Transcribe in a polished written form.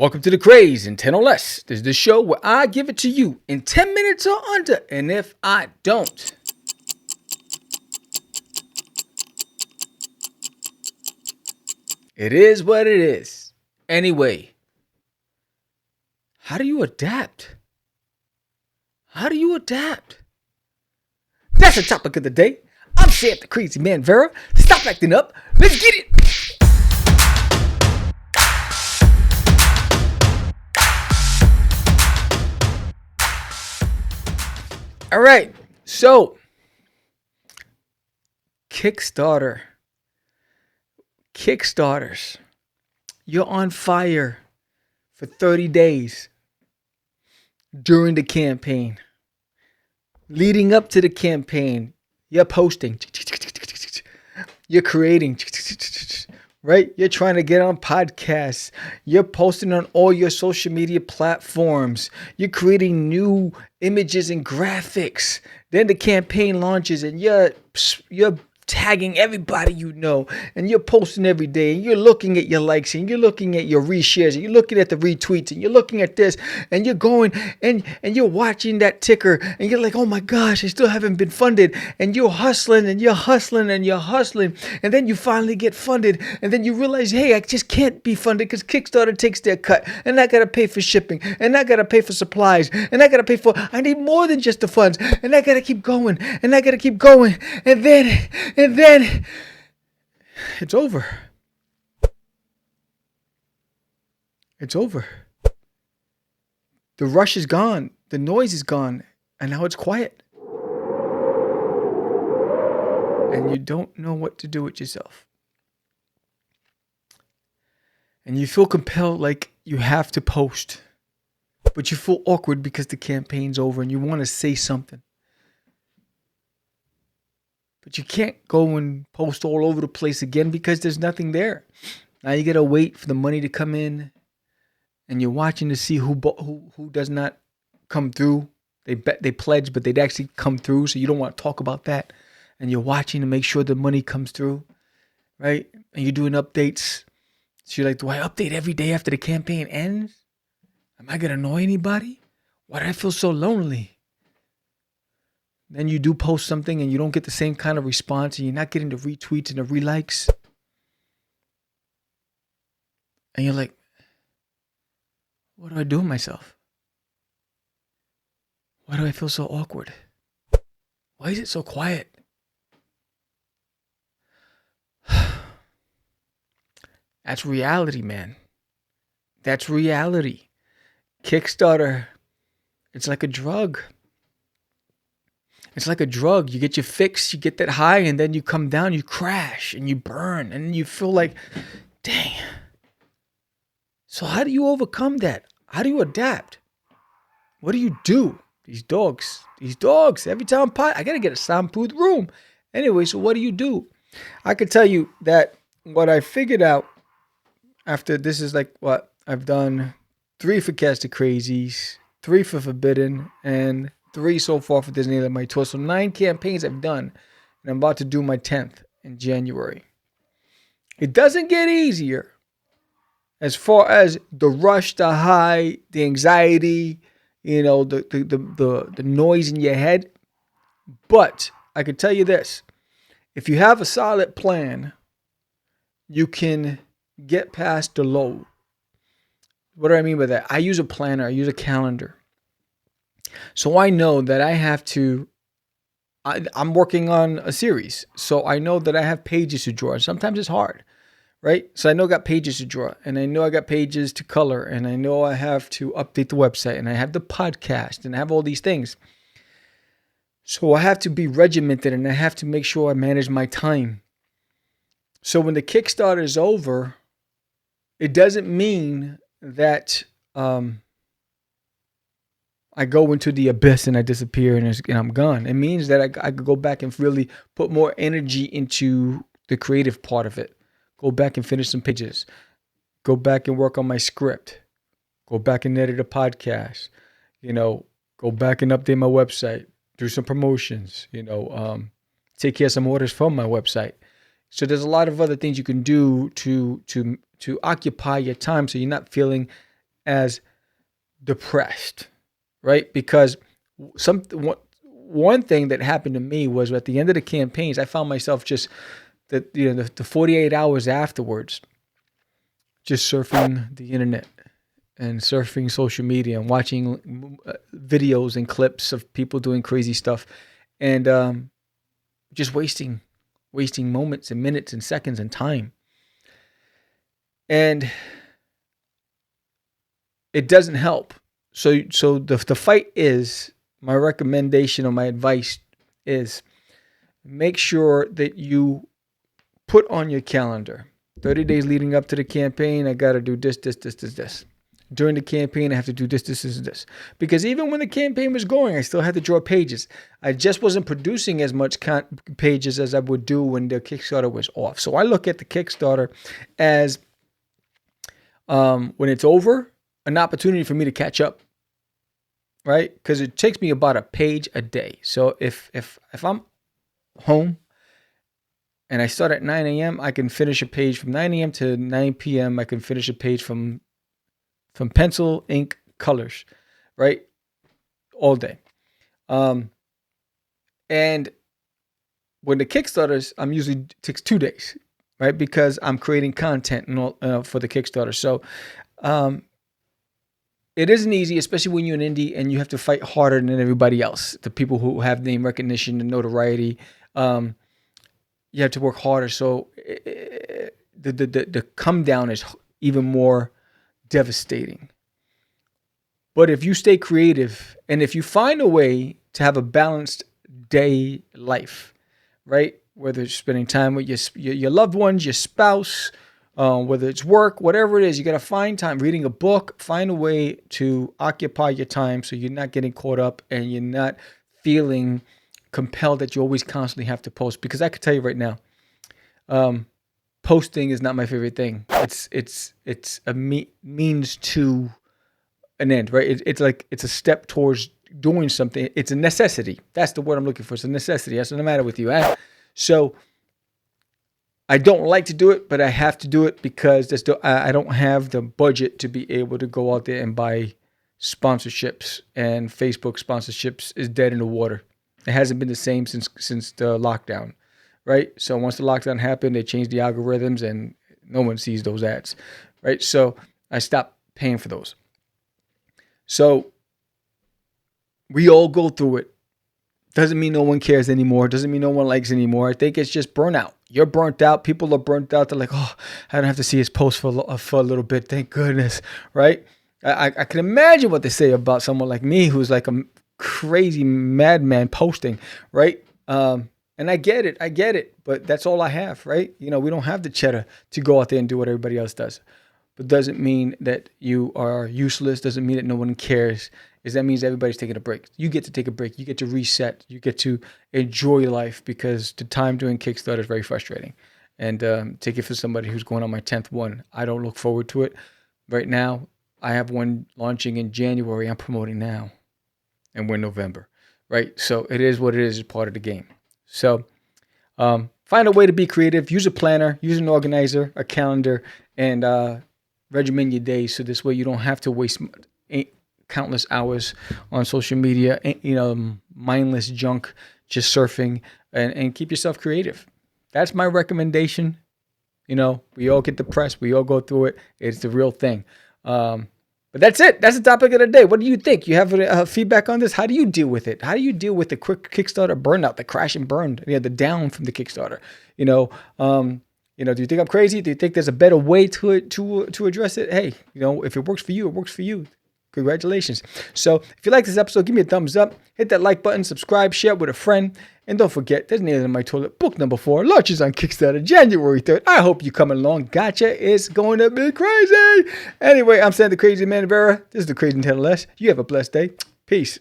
Welcome to The Craze in 10 or Less. This is the show where I give it to you in 10 minutes or under, and if I don't, it is what it is. Anyway, how do you adapt? How do you adapt? That's the topic of the day. I'm Sam the Crazy Man Vera. Stop acting up. Let's get it. All right, so Kickstarters, you're on fire for 30 days during the campaign. Leading up to the campaign, you're posting, you're creating, right? You're trying to get on podcasts. You're posting on all your social media platforms. You're creating new images and graphics. Then the campaign launches and you're tagging everybody you know, and you're posting every day, and you're looking at your likes, and you're looking at your reshares, and you're looking at the retweets, and you're looking at this, and you're going and you're watching that ticker, and you're like, oh my gosh, I still haven't been funded, and you're hustling and you're hustling and you're hustling, and then you finally get funded, and then you realize, hey, I just can't be funded because Kickstarter takes their cut, and I gotta pay for shipping, and I gotta pay for supplies, and I gotta pay for, I need more than just the funds, and I gotta keep going, and I gotta keep going, and then it's over. It's over. The rush is gone. The noise is gone. And now it's quiet. And you don't know what to do with yourself. And you feel compelled like you have to post. But you feel awkward because the campaign's over and you want to say something. But you can't go and post all over the place again because there's nothing there. Now you gotta wait for the money to come in, and you're watching to see who does not come through. They pledge, but they'd actually come through, so you don't want to talk about that. And you're watching to make sure the money comes through, right? And you're doing updates. So you're like, do I update every day after the campaign ends? Am I gonna annoy anybody? Why do I feel so lonely? Then you do post something and you don't get the same kind of response, and you're not getting the retweets and the relikes. And you're like, what do I do with myself? Why do I feel so awkward? Why is it so quiet? That's reality, man. That's reality. Kickstarter, it's like a drug. It's like a drug. You get your fix, you get that high, and then you come down, you crash, and you burn, and you feel like, dang. So how do you overcome that? How do you adapt? What do you do? These dogs, every time I got to get a soundproof room. Anyway, so what do you do? I could tell you that what I figured out after this is like what I've done 3 for Catch the Crazies, 3 for Forbidden, and 3 so far for Disneyland My Tour. So 9 campaigns I've done, and I'm about to do my 10th in January. It doesn't get easier as far as the rush, the high, the anxiety, the noise in your head. But I can tell you this: if you have a solid plan, you can get past the low. What do I mean by that? I use a planner. I use a calendar. So I know that I have to, I'm working on a series. So I know that I have pages to draw. Sometimes it's hard, right? So I know I got pages to draw, and I know I got pages to color, and I know I have to update the website, and I have the podcast, and I have all these things. So I have to be regimented, and I have to make sure I manage my time. So when the Kickstarter is over, it doesn't mean that I go into the abyss and I disappear and I'm gone. It means that I could go back and really put more energy into the creative part of it. Go back and finish some pages. Go back and work on my script. Go back and edit a podcast. Go back and update my website. Do some promotions. Take care of some orders from my website. So there's a lot of other things you can do to occupy your time so you're not feeling as depressed, right? Because one thing that happened to me was at the end of the campaigns, I found myself just the 48 hours afterwards, just surfing the internet and surfing social media and watching videos and clips of people doing crazy stuff, and just wasting moments and minutes and seconds and time. And it doesn't help. So the fight is, my recommendation or my advice is, make sure that you put on your calendar 30 days leading up to the campaign. I got to do this. During the campaign, I have to do this. Because even when the campaign was going, I still had to draw pages. I just wasn't producing as much pages as I would do when the Kickstarter was off. So I look at the Kickstarter as, when it's over, an opportunity for me to catch up, right? Because it takes me about a page a day. So if I'm home and I start at 9 a.m., I can finish a page from 9 a.m. to 9 p.m. I can finish a page from pencil, ink, colors, right? All day. And when the Kickstarters, I'm usually takes 2 days, right? Because I'm creating content and all, for the Kickstarter. So it isn't easy, especially when you're an indie and you have to fight harder than everybody else. The people who have name recognition and notoriety, you have to work harder. So the come down is even more devastating. But if you stay creative and if you find a way to have a balanced day life, right? Whether it's spending time with your loved ones, your spouse, whether it's work, whatever it is, you got to find time, reading a book, find a way to occupy your time so you're not getting caught up and you're not feeling compelled that you always constantly have to post. Because I could tell you right now, posting is not my favorite thing. It's a means to an end, right? It's like, it's a step towards doing something. It's a necessity. That's the word I'm looking for. It's a necessity. That's the matter with you. So I don't like to do it, but I have to do it because I don't have the budget to be able to go out there and buy sponsorships, and Facebook sponsorships is dead in the water. It hasn't been the same since the lockdown, right? So once the lockdown happened, they changed the algorithms and no one sees those ads, right? So I stopped paying for those. So we all go through it. Doesn't mean no one cares anymore. Doesn't mean no one likes anymore. I think it's just burnout. You're burnt out. People are burnt out. They're like, oh, I don't have to see his post for a little bit. Thank goodness, right? I can imagine what they say about someone like me who's like a crazy madman posting, right? And I get it. But that's all I have, right? We don't have the cheddar to go out there and do what everybody else does. But doesn't mean that you are useless. Doesn't mean that no one cares. That means everybody's taking a break. You get to take a break. You get to reset. You get to enjoy life, because the time doing Kickstarter is very frustrating. And take it for somebody who's going on my 10th one. I don't look forward to it. Right now, I have one launching in January. I'm promoting now. And we're in November, right? So it is what it is. It's part of the game. So find a way to be creative. Use a planner. Use an organizer, a calendar, and regiment your days, so this way you don't have to waste countless hours on social media, mindless junk, just surfing, and keep yourself creative. That's my recommendation. We all get depressed. We all go through it. It's the real thing. But that's it. That's the topic of the day. What do you think? You have feedback on this? How do you deal with it? How do you deal with the quick Kickstarter burnout, the crash and burn, the down from the Kickstarter? Do you think I'm crazy? Do you think there's a better way to address it? Hey, if it works for you, it works for you. Congratulations. So if you like this episode, give me a thumbs up, hit that like button, subscribe, share it with a friend. And don't forget, there's Nails in My Toilet book number 4 launches on Kickstarter January 3rd. I hope you come along. Gotcha. It's going to be crazy. Anyway, I'm Sam the Crazy Man Vera. This is the Crazy Nonetheless. You have a blessed day. Peace.